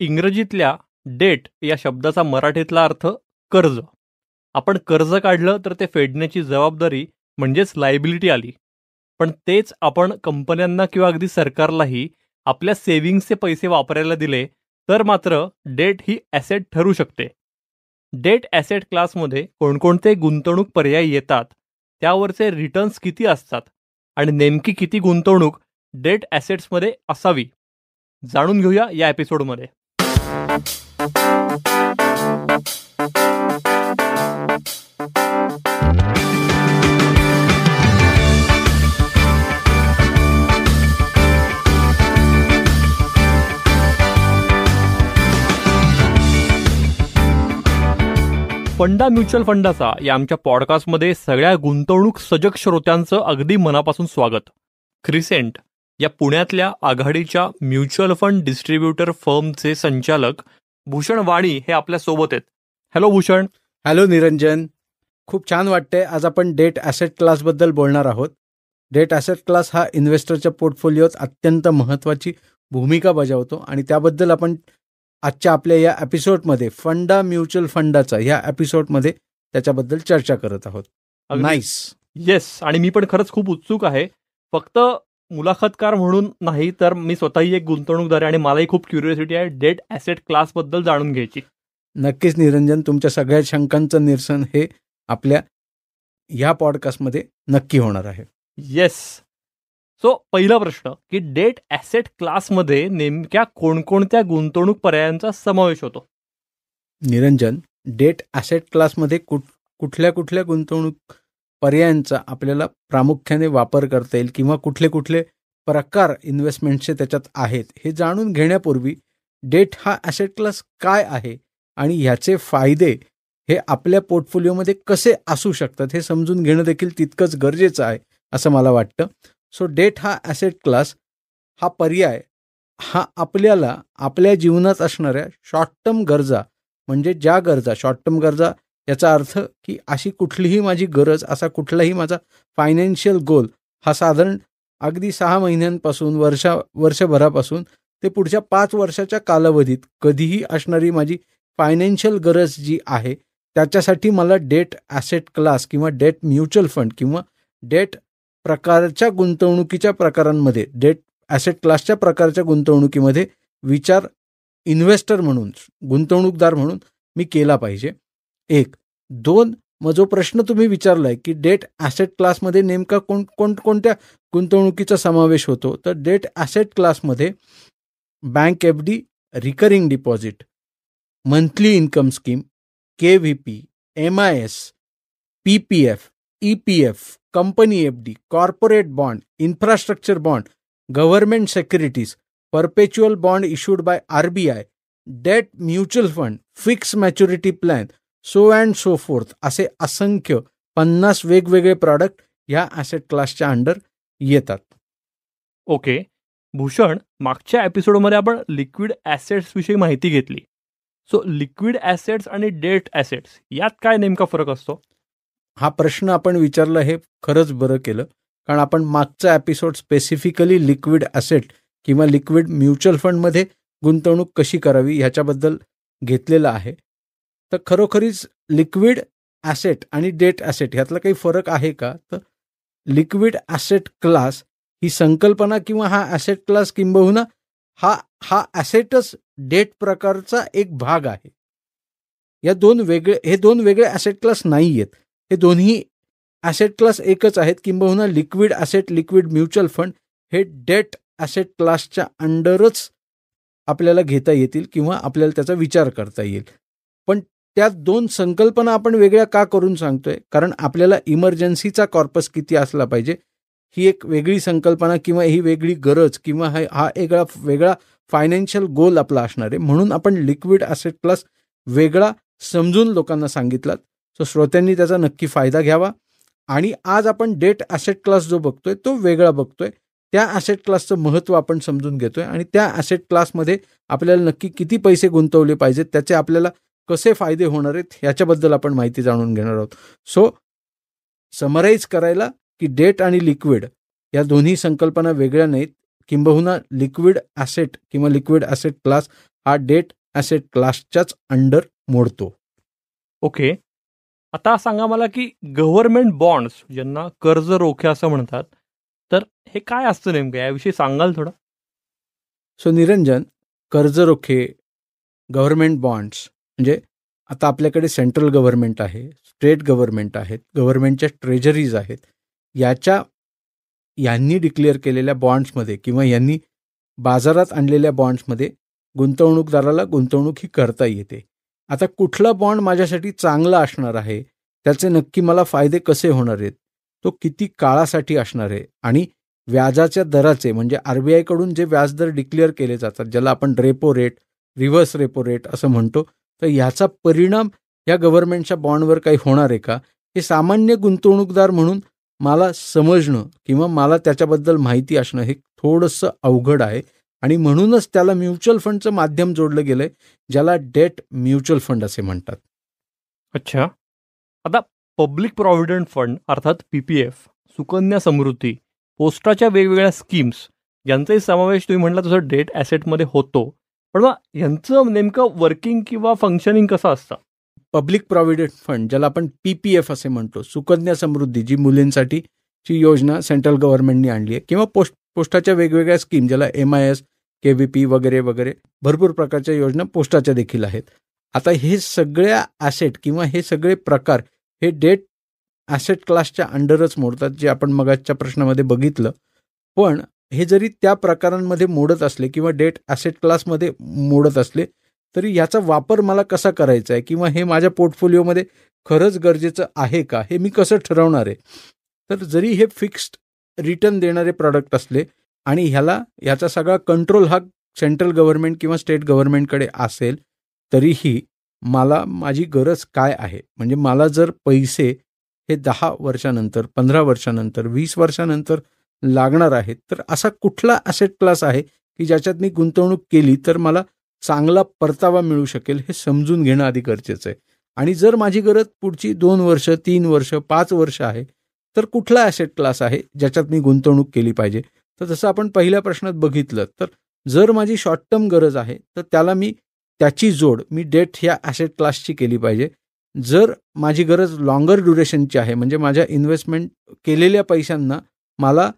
इंग्रजीतल्या date या शब्दाचा मराठीतला अर्थ कर्ज. आपण कर्ज काढलं तर ते फेडण्याची जबाबदारी म्हणजेच लायबिलिटी आली. पण तेच आपण कंपन्यांना किंवा अगदी सरकारलाही आपल्या सेव्हिंग्सचे पैसे वापरायला दिले तर मात्र डेट ही ॲसेट ठरू शकते. डेट ॲसेट क्लासमध्ये कोणकोणते गुंतवणूक पर्याय येतात, त्यावरचे रिटर्न्स किती असतात आणि नेमकी किती गुंतवणूक डेट ॲसेट्समध्ये असावी, जाणून घेऊया या एपिसोडमध्ये. फंडा म्युच्युअल फंडाचा या आमच्या पॉडकास्टमध्ये सगळ्या गुंतवणूक सजग श्रोत्यांचं अगदी मनापासून स्वागत. क्रिसेंट या पुण्यातल्या आघाडीच्या म्युच्युअल फंड डिस्ट्रीब्युटर फर्मचे संचालक भूषण वाणी हे आपल्यासोबत आहेत. हॅलो भूषण. हॅलो निरंजन. खूप छान वाटतंय. आज आपण डेट ॲसेट क्लासबद्दल बोलणार आहोत. डेट ॲसेट क्लास हा इन्व्हेस्टरच्या पोर्टफोलिओत अत्यंत महत्त्वाची भूमिका बजावतो आणि त्याबद्दल आपण आजच्या आपल्या या एपिसोडमध्ये फंडा म्युच्युअल फंडाचा या एपिसोडमध्ये त्याच्याबद्दल चर्चा करत आहोत. नाईस. येस. आणि मी पण खरंच खूप उत्सुक आहे. फक्त मुलाखतकार म्हणून नाही तर मी स्वतःही एक गुंतवणूकदार आहे आणि मलाही खूप क्युरिओसिटी आहे डेट ॲसेट क्लासबद्दल जाणून घ्यायची. नक्कीच निरंजन, तुमच्या सगळ्या शंकांचं निरसन हे आपल्या ह्या पॉडकास्टमध्ये नक्की होणार आहे. येस. सो पहिला प्रश्न की डेट ॲसेट क्लासमध्ये नेमक्या कोणकोणत्या गुंतवणूक पर्यायांचा समावेश होतो? निरंजन, डेट ॲसेट क्लासमध्ये कुठल्या कुठल्या गुंतवणूक पर्यायांचा आपल्याला प्रामुख्याने वापर करता येईल किंवा कुठले कुठले प्रकार इन्व्हेस्टमेंटचे त्याच्यात आहेत हे जाणून घेण्यापूर्वी डेट हा ॲसेट क्लास काय आहे आणि ह्याचे फायदे हे आपल्या पोर्टफोलिओमध्ये कसे असू शकतात हे समजून घेणं देखील तितकंच गरजेचं आहे असं मला वाटतं. सो डेट हा ॲसेट क्लास हा पर्याय हा आपल्याला आपल्या जीवनात असणाऱ्या शॉर्ट टर्म गरजा, म्हणजे ज्या गरजा शॉर्ट टर्म गरजा याचा अर्थ की अशी कुठलीही माझी गरज, असा कुठलाही माझा फायनान्शियल गोल हा साधारण अगदी 6 महिन्यांपासून वर्षभरापासून ते पुढच्या 5 वर्षाच्या कालावधीत कधीही असणारी माझी फायनान्शियल गरज जी आहे त्याच्यासाठी मला डेट ॲसेट क्लास किंवा डेट म्युच्युअल फंड किंवा डेट प्रकारच्या गुंतवणुकीच्या प्रकारांमध्ये, डेट ॲसेट क्लासच्या प्रकारच्या गुंतवणुकीमध्ये विचार इन्व्हेस्टर म्हणून, गुंतवणूकदार म्हणून मी केला पाहिजे. 1. 2. मग जो प्रश्न तुम्ही विचारलाय की डेट ॲसेट क्लासमध्ये नेमका कोणत्या गुंतवणुकीचा समावेश होतो, तर डेट ॲसेट क्लासमध्ये bank FD, recurring deposit, monthly income scheme, KVP, MIS, PPF, EPF, company FD, corporate bond, infrastructure bond, government securities, परपेच्युअल bond issued by RBI, date mutual fund, fix maturity plan, so and so fourth, असे असंख्य 50 वेगवेगळे product ह्या asset क्लासच्या under येतात. Okay Bhushan, मागच्या एपिसोडमध्ये आपण liquid assets विषयी माहिती घेतली. सो लिक्विड ॲसेट्स आणि डेट ॲसेट्स यात काय नेमका फरक असतो? हा प्रश्न आपण विचारला हे खरंच बरं केलं, कारण आपण मागचा एपिसोड स्पेसिफिकली लिक्विड ॲसेट किंवा लिक्विड म्युच्युअल फंडमध्ये गुंतवणूक कशी करावी ह्याच्याबद्दल घेतलेला आहे. तर खरोखरीच लिक्विड ॲसेट आणि डेट ॲसेट ह्यातला काही फरक आहे का? तर लिक्विड ॲसेट क्लास ही संकल्पना किंवा हा ॲसेट क्लास किंबहुना हा ॲसेटच डेट प्रकारचा एक भाग आहे. हे दोन वेगळे ॲसेट क्लास नाही आहेत. हे दोन्ही ॲसेट क्लास एकच आहेत. किंबहुना liquid asset, liquid mutual fund हे डेट ॲसेट क्लासच्या अंडरच आपल्याला घेता येतील किंवा आपल्याला त्याचा विचार करता येईल. पण त्या दोन संकल्पना आपण वेगळ्या का करून सांगतोय? कारण आपल्याला इमर्जन्सीचा कॉर्पस किती असला पाहिजे ही एक वेगळी संकल्पना किंवा ही वेगळी गरज किंवा हा एक वेगळा फायनान्शियल गोल आपला असणार आहे. म्हणून आपण लिक्विड ॲसेट क्लास वेगळा समजून लोकांना सांगितलात. सो श्रोत्यांनी त्याचा नक्की फायदा घ्यावा. आणि आज आपण डेट ॲसेट क्लास जो बघतोय तो वेगळा बघतोय. त्या ॲसेट क्लासचं महत्त्व आपण समजून घेतोय आणि त्या ॲसेट क्लासमध्ये आपल्याला नक्की किती पैसे गुंतवले पाहिजेत, त्याचे आपल्याला कसे फायदे होणार आहेत ह्याच्याबद्दल आपण माहिती जाणून घेणार आहोत. सो समराईज करायला की डेट आणि लिक्विड या दोन्ही संकल्पना वेगळ्या नाहीत किंबहुना लिक्विड ॲसेट किंवा लिक्विड ॲसेट क्लास हा डेट ॲसेट क्लासच्याच अंडर मोडतो. ओके. आता सांगा मला की गव्हर्नमेंट बॉन्ड्स ज्यांना कर्ज रोखे असं म्हणतात, तर हे काय असतं नेमकं, याविषयी सांगाल थोडं? सो निरंजन, कर्ज रोखे, गव्हर्नमेंट बॉन्ड्स म्हणजे आता आपल्याकडे सेंट्रल गव्हर्नमेंट आहे, स्टेट गव्हर्नमेंट आहेत, गव्हर्नमेंटच्या ट्रेजरीज आहेत. यांनी डिक्लेअर केलेल्या बॉन्ड्समध्ये किंवा यांनी बाजारात आणलेल्या बॉन्ड्समध्ये गुंतवणूकदाराला गुंतवणूक ही करता येते. आता कुठला बॉन्ड माझ्यासाठी चांगला असणार आहे, त्याचे नक्की मला फायदे कसे होणार आहेत, तो किती काळासाठी असणार आहे आणि व्याजाच्या दराचे म्हणजे RBI कडून जे व्याजदर डिक्लेअर केले जातात, ज्याला आपण repo rate, reverse repo rate असं म्हणतो, तर ह्याचा परिणाम या गव्हर्नमेंटच्या बॉन्डवर काही होणार आहे का, हे सामान्य गुंतवणूकदार म्हणून मला समजणं किंवा मला त्याच्याबद्दल माहिती असणं हे थोडंसं अवघड आहे. आणि म्हणूनच त्याला म्युच्युअल फंडचं माध्यम जोडलं गेलंय, ज्याला डेट म्युच्युअल फंड असे म्हणतात. अच्छा. आता पब्लिक प्रॉव्हिडंट फंड अर्थात PPF, सुकन्या समृद्धी, पोस्टाच्या वेगवेगळ्या स्कीम्स यांचाही समावेश तुम्ही म्हटला तसं डेट ॲसेटमध्ये होतो. पण मग यांचं नेमकं वर्किंग किंवा फंक्शनिंग कसं असतं? पब्लिक प्रॉव्हिडंट फंड ज्याला आपण PPF असे म्हणतो, सुकन्या समृद्धी, जी मुलींसाठीची योजना सेंट्रल गव्हर्नमेंटने आणली आहे, किंवा पोस्टाच्या वेगवेगळ्या स्कीम ज्याला MIS, KVP वगैरे वगैरे भरपूर प्रकारच्या योजना पोस्टाच्या देखील आहेत. आता हे सगळ्या ॲसेट किंवा हे सगळे प्रकार हे डेट ॲसेट क्लासच्या अंडरच मोडतात, जे आपण मगाच्या प्रश्नामध्ये बघितलं. पण हे जरी त्या प्रकारांमध्ये मोडत असले किंवा डेट ॲसेट क्लासमध्ये मोडत असले, तरी याचा वापर मला कसा करायचा आहे किंवा हे माझ्या पोर्टफोलिओमध्ये खरंच गरजेचं आहे का, हे मी कसं ठरवणार आहे. तर जरी हे फिक्स्ड रिटर्न देणारे प्रॉडक्ट असले आणि ह्याचा सगळा कंट्रोल हा सेंट्रल गव्हर्नमेंट किंवा स्टेट गव्हर्नमेंटकडे असेल, तरीही मला माझी गरज काय आहे, म्हणजे मला जर पैसे हे 10 वर्षानंतर, 15 वर्षानंतर, 20 वर्षानंतर लागणार आहेत, तर असा कुठला ॲसेट क्लास आहे की ज्याच्यात मी गुंतवणूक केली तर मला चांगला परतावा मिळू शकेल, हे समजून घेणं आधी गरजेचं आहे. आणि जर माझी गरज पुढची 2 वर्ष, 3 वर्ष, 5 वर्ष आहे, तर कुठला ॲसेट क्लास आहे ज्याच्यात मी गुंतवणूक केली पाहिजे. तर जसं आपण पहिल्या प्रश्नात बघितलं, तर जर माझी शॉर्ट टर्म गरज आहे, तर त्याची जोड मी डेट ह्या ॲसेट क्लासची केली पाहिजे. जर माझी गरज लॉंगर ड्युरेशनची आहे, म्हणजे माझ्या इन्व्हेस्टमेंट केलेल्या पैशांना मला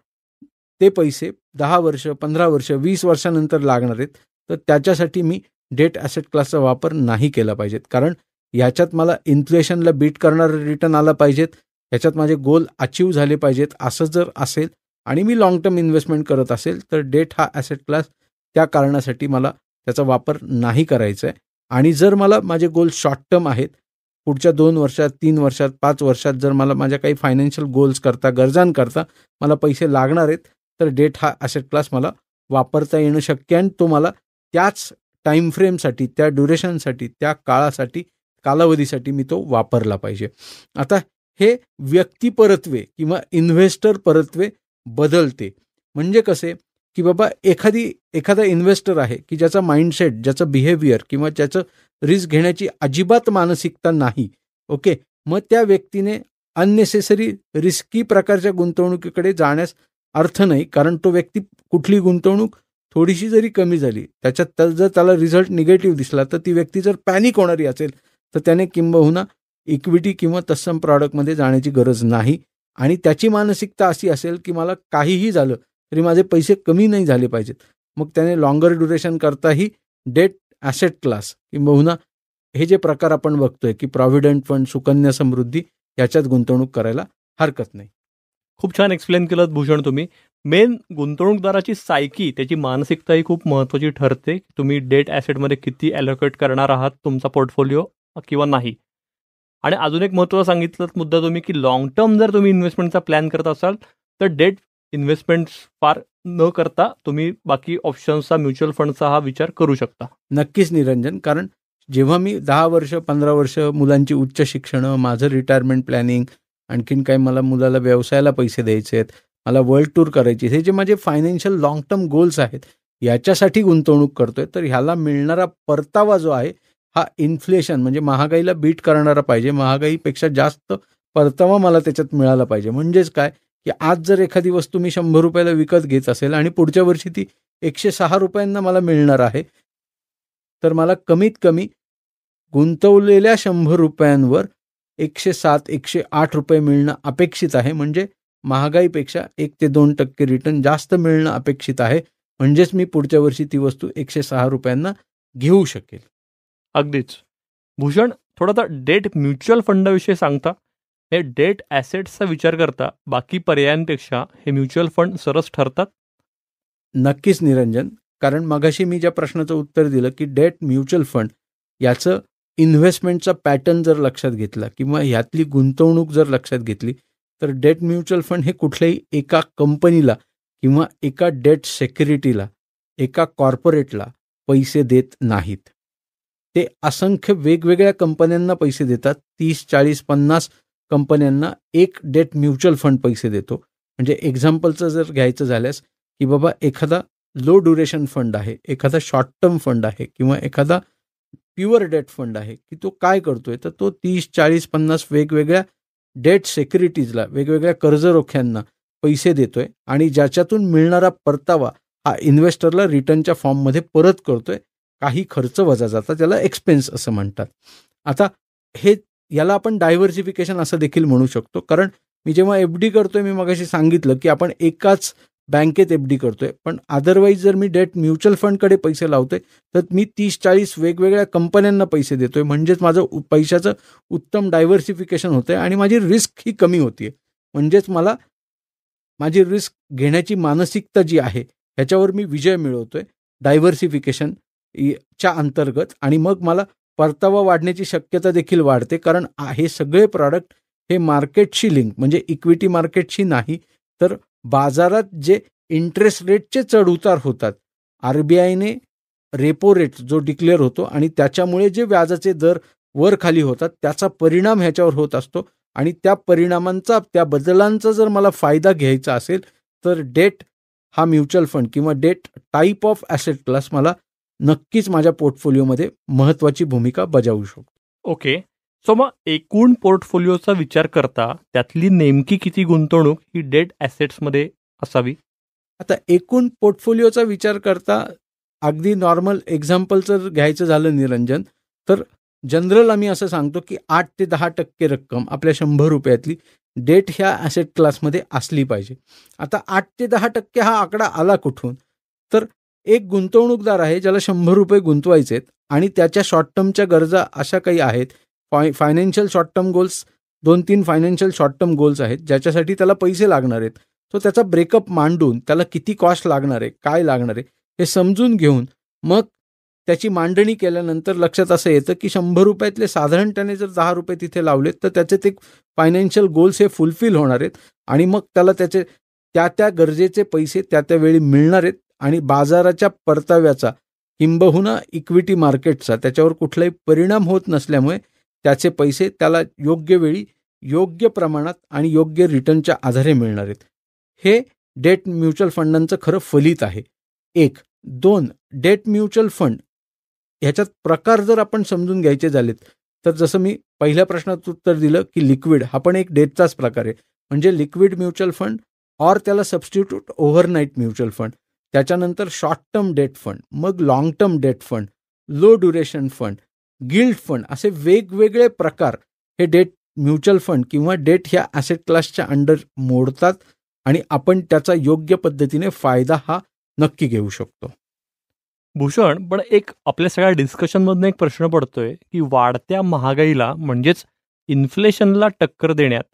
ते पैसे 10 वर्ष, 15 वर्ष, 20 वर्षानंतर लागणार आहेत, तर त्याच्यासाठी मी डेट ॲसेट क्लासचा वापर नाही केला पाहिजेत. कारण ह्याच्यात मला इन्फ्लेशनला बीट करणारे रिटर्न आला पाहिजेत, ह्याच्यात माझे गोल अचीव झाले पाहिजेत. असं जर असेल आणि मी लाँग टर्म इन्व्हेस्टमेंट करत असेल, तर डेट हा ॲसेट क्लास त्या कारणासाठी मला त्याचा वापर नाही करायचा आहे. आणि जर मला माझे गोल शॉर्ट टर्म आहेत, पुढच्या 2 वर्षात, 3 वर्षात, 5 वर्षात जर मला माझ्या काही फायनान्शियल गोल्स करता, गरजांकरता मला पैसे लागणार आहेत, तर डेट हा ॲसेट क्लास मला वापरता येणं शक्य आहे. आणि तो मला त्याच टाईम फ्रेमसाठी, त्या ड्युरेशनसाठी, त्या कालावधीसाठी मी तो वापरला पाहिजे. आता हे व्यक्ती परत्वे किंवा इन्व्हेस्टर परत्वे बदलते. म्हणजे कसे की बाबा एखादा इन्व्हेस्टर आहे की ज्याचा माइंडसेट, ज्याचं बिहेवियर किंवा ज्याचं रिस्क घेण्याची अजिबात मानसिकता नाही, ओके, मग त्या व्यक्तीने अननेसेसरी रिस्की प्रकारच्या गुंतवणुकीकडे जाण्यास अर्थ नाही. कारण तो व्यक्ती कुठली गुंतवणूक थोडीशी जरी कमी झाली, त्याच्यात जर त्याला रिझल्ट निगेटिव्ह दिसला, तर ती व्यक्ती जर पॅनिक होणारी असेल, तर त्याने किंबहुना इक्विटी किंवा तत्सम प्रॉडक्टमध्ये जाण्याची गरज नाही. आणि त्याची मानसिकता अशी असेल की मला काहीही झालं तरी माझे पैसे कमी नाही झाले पाहिजेत, मग त्याने लॉंगर ड्युरेशन करताही डेट ॲसेट क्लास किंबहुना हे जे प्रकार आपण बघतोय की प्रॉव्हिडंट फंड, सुकन्या समृद्धी, याच्यात गुंतवणूक करायला हरकत नाही. खूप छान एक्सप्लेन केलं भूषण तुम्ही. मेन गुंतवणूकदाराची सायकी, त्याची मानसिकता ही खूप महत्त्वाची ठरते. तुम्ही डेट ॲसेटमध्ये किती ॲलोकेट करणार आहात तुमचा पोर्टफोलिओ किंवा नाही. आणि अजून एक महत्त्वाचा सांगितलं मुद्दा तुम्ही की लॉंग टर्म जर तुम्ही इन्व्हेस्टमेंटचा प्लॅन करत असाल, तर डेट इन्व्हेस्टमेंट्स फार न करता तुम्ही बाकी ऑप्शन्सचा, म्युच्युअल फंडचा हा विचार करू शकता. नक्कीच निरंजन, कारण जेव्हा मी 10 वर्ष, 15 वर्ष मुलांची उच्च शिक्षणं, माझं रिटायरमेंट प्लॅनिंग, आणखीन काही मला मुलाला व्यवसायाला पैसे द्यायचे आहेत, मला वर्ल्ड टूर करायची, हे जे माझे फायनान्शियल लॉंग टर्म गोल्स आहेत, याच्यासाठी गुंतवणूक करतोय, तर ह्याला मिळणारा परतावा जो आहे हा इन्फ्लेशन म्हणजे महागाईला बीट करणारा पाहिजे. महागाईपेक्षा जास्त परतावा मला त्याच्यात मिळाला पाहिजे. म्हणजेच काय की आज जर एखादी वस्तू मी 100 रुपयाला विकत घेत असेल आणि पुढच्या वर्षी ती 106 रुपयांना मला मिळणार आहे, तर मला कमीत कमी गुंतवलेल्या 100 रुपयांवर 107, 108 रुपये मिळणं अपेक्षित आहे. म्हणजे महागाईपेक्षा 1 ते 2% रिटर्न जास्त मिळणं अपेक्षित आहे. म्हणजेच मी पुढच्या वर्षी ती वस्तू 106 रुपयांना घेऊ शकेल. अगदीच. भूषण, थोडासा डेट म्युच्युअल फंडाविषयी सांगता? हे डेट ॲसेट्सचा विचार करता बाकी पर्यायांपेक्षा हे म्युच्युअल फंड सरस ठरतात? नक्कीच निरंजन, कारण मगाशी मी ज्या प्रश्नाचं उत्तर दिलं की डेट म्युच्युअल फंड याचं इन्व्हेस्टमेंटचा पॅटर्न जर लक्षात घेतला किंवा ह्यातली गुंतवणूक जर लक्षात घेतली, तर डेट म्युच्युअल फंड हे कुठल्याही एका कंपनीला किंवा एका डेट सेक्युरिटीला, एका कॉर्पोरेटला पैसे देत नाहीत. ते असंख्य वेगवेगळ्या कंपन्यांना पैसे देतात. 30, 40, 50 कंपन्यांना एक डेट म्युच्युअल फंड पैसे देतो. म्हणजे एक्झाम्पलचं जर घ्यायचं झाल्यास की बाबा एखादा लो ड्युरेशन फंड आहे, एखादा शॉर्ट टर्म फंड आहे किंवा एखादा प्युअर डेट फंड आहे, की तो काय करतोय, तर तो 30, 40, 50 वेगवेगळ्या डेट सेक्युरिटीजला, वेगवेगळ्या कर्जरोख्यांना पैसे देतोय आणि ज्याच्यातून मिळणारा परतावा हा इन्व्हेस्टरला रिटर्नच्या फॉर्ममध्ये परत करतोय. काही खर्च वजा जातात, त्याला एक्सपेन्स असं म्हणतात. आता याला आपण डायव्हर्सिफिकेशन असं देखील म्हणू शकतो. कारण मी जेव्हा FD करतोय, मी मगाशी सांगितलं की आपण एकाच बँकेत FD करतोय, पण अदरवाईज जर मी डेट म्युच्युअल फंडकडे पैसे लावतोय तर मी 30-40 वेगवेगळ्या कंपन्यांना पैसे देतोय. म्हणजेच माझं पैशाचं उत्तम डायव्हर्सिफिकेशन होतंय आणि माझी रिस्क ही कमी होतीये. म्हणजेच मला माझी रिस्क घेण्याची मानसिकता जी आहे ह्याच्यावर मी विजय मिळवतोय डायव्हर्सिफिकेशन च्या अंतर्गत. आणि मग मला परतावा वाढण्याची शक्यता देखील वाढते, कारण हे सगळे प्रॉडक्ट हे मार्केटशी लिंक, म्हणजे इक्विटी मार्केटशी नाही, तर बाजारात जे इंटरेस्ट रेटचे चढ उतार होतात, RBIने रेपो रेट जो डिक्लेअर होतो आणि त्याच्यामुळे जे व्याजाचे दर वर खाली होतात त्याचा परिणाम ह्याच्यावर होत असतो. आणि त्या परिणामांचा, त्या बदलांचा जर मला फायदा घ्यायचा असेल तर डेट हा म्युच्युअल फंड किंवा debt type of asset class मला नक्कीच माझ्या पोर्टफोलिओमध्ये महत्त्वाची भूमिका बजावू शकतो. ओके. सो मग एकूण पोर्टफोलिओचा विचार करता त्यातली नेमकी किती गुंतवणूक ही डेट ॲसेट्समध्ये असावी? आता एकूण पोर्टफोलिओचा विचार करता अगदी नॉर्मल एक्झाम्पल जर घ्यायचं झालं निरंजन, तर जनरल आम्ही असं सांगतो की 8 ते 10% रक्कम आपल्या 100 रुपयातली डेट ह्या ॲसेट क्लासमध्ये असली पाहिजे. आता 8 ते 10% हा आकडा आला कुठून? तर एक गुंतवणूकदार आहे ज्याला 100 रुपये गुंतवायचे आहेत आणि त्याच्या शॉर्ट टर्मच्या गरजा अशा काही आहेत, financial short term goals, 2-3 financial short term goals आहेत ज्याच्यासाठी त्याला पैसे लागणार आहेत. तो त्याचा ब्रेकअप मांडून त्याला किती कॉस्ट लागणार आहे, काय लागणार आहे हे समजून घेऊन मग त्याची मांडणी केल्यानंतर लक्षात असं येतं की 100 रुपयातले साधारण त्याने जर 10 रुपये तिथे लावलेत तर त्याचे ते फायनान्शियल गोल्स हे फुलफिल होणार आहेत आणि मग त्याला त्याचे त्या गरजेचे पैसे त्या वेळी मिळणार आहेत आणि बाजाराच्या परताव्याचा किंबहुना इक्विटी मार्केटचा त्याच्यावर कुठलाही परिणाम होत नसल्यामुळे त्याचे पैसे त्याला योग्य वेळी, योग्य प्रमाणात आणि योग्य रिटर्नच्या आधारे मिळणार आहेत. हे डेट म्युच्युअल फंडांचं खरं फलित आहे. 1. 2. डेट म्युच्युअल फंड ह्याच्यात प्रकार जर आपण समजून घ्यायचे झालेत तर जसं मी पहिल्या प्रश्नात उत्तर दिलं की लिक्विड हा पण एक डेटचाच प्रकार आहे. म्हणजे लिक्विड म्युच्युअल फंड ऑर त्याला सबस्टिट्यूट ओव्हरनाईट म्युच्युअल फंड, त्याच्यानंतर शॉर्ट टर्म डेट फंड, मग long term debt fund, low duration fund, gilt fund, असे वेगवेगळे प्रकार हे डेट म्युच्युअल फंड किंवा डेट ह्या ॲसेट क्लासच्या अंडर मोडतात आणि आपण त्याचा योग्य पद्धतीने फायदा हा नक्की घेऊ शकतो. भूषण, पण एक आपल्या सगळ्या डिस्कशनमधून एक प्रश्न पडतोय की वाढत्या महागाईला म्हणजेच इन्फ्लेशनला टक्कर देण्यात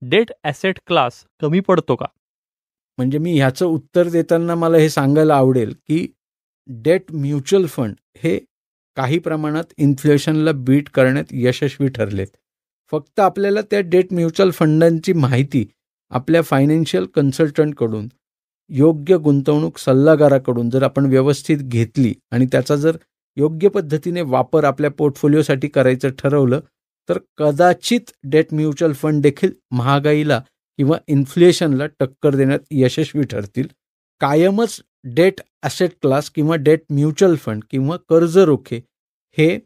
डेट ॲसेट क्लास कमी पडतो का? म्हणजे मी ह्याचं उत्तर देताना मला हे सांगायला आवडेल की डेट म्युच्युअल फंड हे काही प्रमाणात इन्फ्लेशनला बीट करण्यात यशस्वी ठरलेत. फक्त आपल्याला त्या डेट म्युच्युअल फंडांची माहिती आपल्या फायनान्शियल कन्सल्टंटकडून, योग्य गुंतवणूक सल्लागाराकडून जर आपण व्यवस्थित घेतली आणि त्याचा जर योग्य पद्धतीने वापर आपल्या पोर्टफोलिओसाठी करायचं ठरवलं तर कदाचित डेट म्युच्युअल फंड देखील महागाईला किंवा इन्फ्लेशनला टक्कर देण्यात यशस्वी ठरतील. कायमच डेट ॲसेट क्लास किंवा डेट म्युच्युअल फंड किंवा कर्ज रोखे हे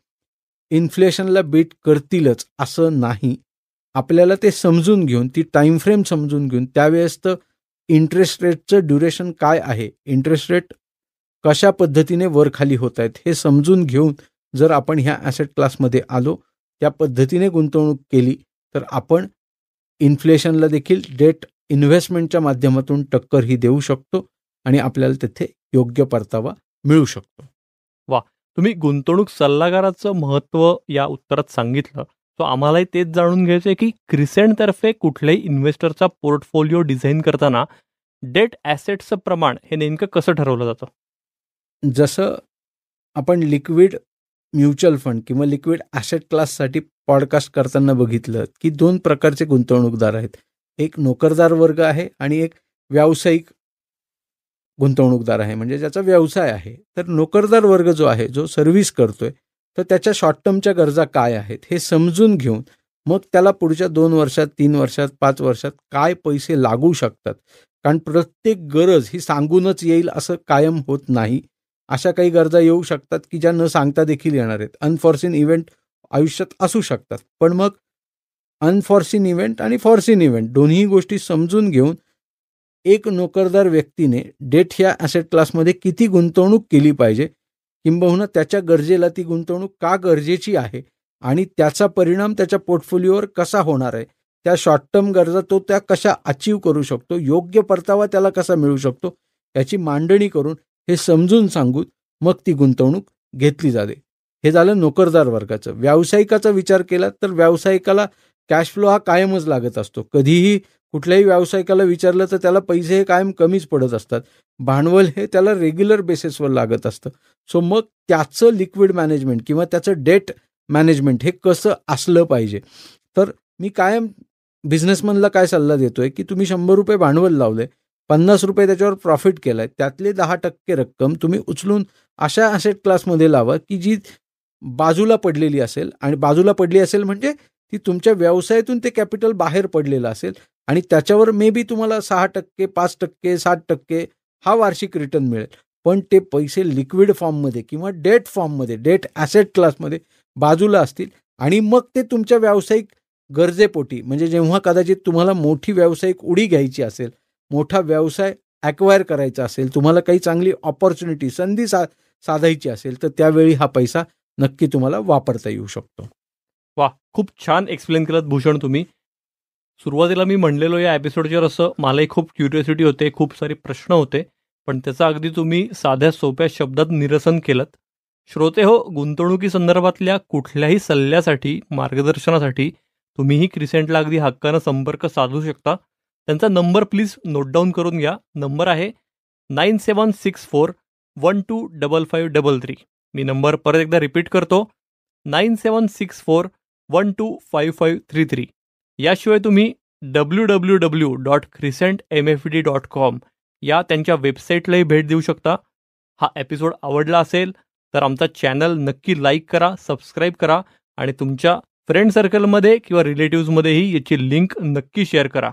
इन्फ्लेशनला बीट करतीलच असं नाही. आपल्याला ते समजून घेऊन, ती टाईम फ्रेम समजून घेऊन, त्यावेळेसचं इंटरेस्ट रेटचं ड्युरेशन काय आहे, इंटरेस्ट रेट कशा पद्धतीने वरखाली होत आहेत हे समजून घेऊन जर आपण ह्या ॲसेट क्लासमध्ये आलो, त्या पद्धतीने गुंतवणूक केली, तर आपण इन्फ्लेशनला देखील डेट इन्व्हेस्टमेंटच्या माध्यमातून टक्कर ही देऊ शकतो आणि आपल्याला तिथे योग्य परतावा मिळू शकतो. तुम्ही गुंतवणूक सल्लागाराचं महत्त्व या उत्तरात सांगितलं. सो आम्हालाही तेच जाणून घ्यायचं आहे की क्रिसेंटतर्फे कुठल्याही इन्व्हेस्टरचा पोर्टफोलिओ डिझाईन करताना डेट ॲसेट्सचं प्रमाण हे नेमकं कसं ठरवलं जातं? जसं आपण लिक्विड म्युच्युअल फंड किंवा लिक्विड ॲसेट क्लाससाठी पॉडकास्ट करताना बघितलं की 2 प्रकारचे गुंतवणूकदार आहेत. एक नोकरदार वर्ग आहे आणि एक व्यावसायिक गुंतवणूकदार आहे, म्हणजे ज्याचा व्यवसाय आहे. तर नोकरदार वर्ग जो आहे, जो सर्व्हिस करतोय, तर त्याच्या शॉर्ट टर्मच्या गरजा काय आहेत हे समजून घेऊन मग त्याला पुढच्या 2 वर्षात, 3 वर्षात, 5 वर्षात काय पैसे लागू शकतात, कारण प्रत्येक गरज ही सांगूनच येईल असं कायम होत नाही. अशा काही गरजा येऊ शकतात की ज्या न सांगता देखील येणार आहेत. अनफॉर्सिन इव्हेंट आयुष्यात असू शकतात. पण मग अनफॉर्सिन इव्हेंट आणि फॉर्सिन इव्हेंट दोन्ही गोष्टी समजून घेऊन एक नोकरदार व्यक्तीने डेट ह्या ॲसेट क्लासमध्ये किती गुंतवणूक केली पाहिजे, किंबहुना त्याच्या गरजेला ती गुंतवणूक का गरजेची आहे आणि त्याचा परिणाम त्याच्या पोर्टफोलिओवर कसा होणार आहे, त्या शॉर्ट टर्म गरजा तो त्या कशा अचीव्ह करू शकतो, योग्य परतावा त्याला कसा मिळू शकतो, याची मांडणी करून हे समजून सांगून मग ती गुंतवणूक घेतली जाते. हे झालं नोकरदार वर्गाचं. व्यावसायिकाचा विचार केला तर व्यावसायिकाला कॅश फ्लो हा कायमच लागत असतो. कधीही कुठल्याही व्यावसायिकाला विचारलं तर त्याला पैसे हे कायम कमीच पडत असतात. भांडवल हे त्याला रेग्युलर बेसिसवर लागत असतं. सो मग त्याचं लिक्विड मॅनेजमेंट किंवा त्याचं डेट मॅनेजमेंट हे कसं असलं पाहिजे. तर मी कायम बिझनेसमनला काय सल्ला देतोय की तुम्ही ₹100 भांडवल लावलंय, ₹50 त्याच्यावर प्रॉफिट केलाय, त्यातले 10% रक्कम तुम्ही उचलून अशा ॲसेट क्लासमध्ये लावा की जी बाजूला पडलेली असेल, आणि बाजूला पडली असेल म्हणजे ती तुमच्या व्यवसायातून ते कॅपिटल बाहेर पडलेलं असेल आणि त्याच्यावर मे बी तुम्हाला 6%, 5%, 7% हा वार्षिक रिटर्न मिळेल. पण ते पैसे लिक्विड फॉर्ममध्ये किंवा डेट फॉर्ममध्ये, डेट ॲसेट क्लासमध्ये बाजूला असतील आणि मग ते तुमच्या व्यावसायिक गरजेपोटी, म्हणजे जेव्हा कदाचित तुम्हाला मोठी व्यावसायिक उडी घ्यायची असेल, मोठा व्यवसाय ॲक्वायर करायचा असेल, तुम्हाला काही चांगली ऑपॉर्च्युनिटी, संधी साधायची असेल, तर त्यावेळी हा पैसा नक्की तुम्हाला वापरता येऊ शकतो. खूप छान एक्सप्लेन केलं भूषण तुम्ही. सुरुवातीला मी म्हणलेलो या एपिसोडवर असं मलाही खूप क्युरिओसिटी होते, खूप सारे प्रश्न होते, पण त्याचं अगदी तुम्ही साध्या सोप्या शब्दात निरसन केलं. श्रोते हो, गुंतवणुकीसंदर्भातल्या कुठल्याही सल्ल्यासाठी, मार्गदर्शनासाठी तुम्हीही क्रिसेंटला अगदी हक्कानं संपर्क साधू शकता. त्यांचा नंबर प्लीज नोट डाऊन करून घ्या. नंबर आहे 9764125533. मी नंबर परत एकदा रिपीट करतो, 9764125533. याशिवाय तुम्ही www.crescentmfd.com या त्यांच्या वेबसाईटलाही भेट देऊ शकता. हा एपिसोड आवडला असेल तर आमचा चॅनल नक्की लाईक करा, सबस्क्राईब करा आणि तुमच्या फ्रेंड सर्कलमध्ये किंवा रिलेटिव्समध्येही याची लिंक नक्की शेअर करा.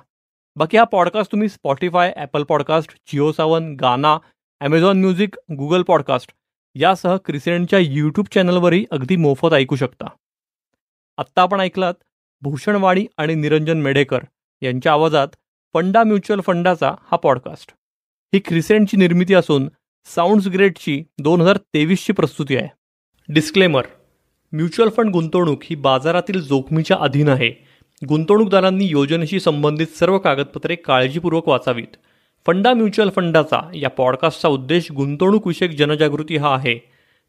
बाकी हा पॉडकास्ट तुम्ही Spotify, Apple podcast, Jio Saavn, गाना, ॲमेझॉन म्युझिक, गुगल पॉडकास्ट यासह क्रिसेंटच्या यूट्यूब चॅनलवरही अगदी मोफत ऐकू शकता. आत्ता आपण ऐकलात भूषण वाणी आणि निरंजन मेढेकर यांच्या आवाजात फंडा म्युच्युअल फंडाचा हा पॉडकास्ट. ही क्रिसेंटची निर्मिती असून साऊंड्स ग्रेटची 2023ची प्रस्तुती आहे. डिस्क्लेमर: म्युच्युअल फंड गुंतवणूक ही बाजारातील जोखमीच्या अधीन आहे. गुंतवणूकदारांनी योजनेशी संबंधित सर्व कागदपत्रे काळजीपूर्वक वाचावीत. फंडा म्युच्युअल फंडाचा या पॉडकास्टचा उद्देश गुंतवणूकविषयक जनजागृती हा आहे.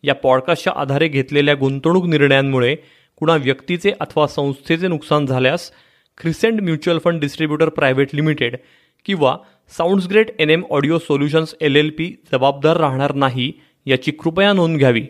या पॉडकास्टच्या आधारे घेतलेल्या गुंतवणूक निर्णयांमुळे कुणा व्यक्तीचे अथवा संस्थेचे नुकसान झाल्यास Crescent mutual fund distributor private limited किंवा Sounds Great NM audio solutions LLP जबाबदार राहणार नाही, याची कृपया नोंद घ्यावी.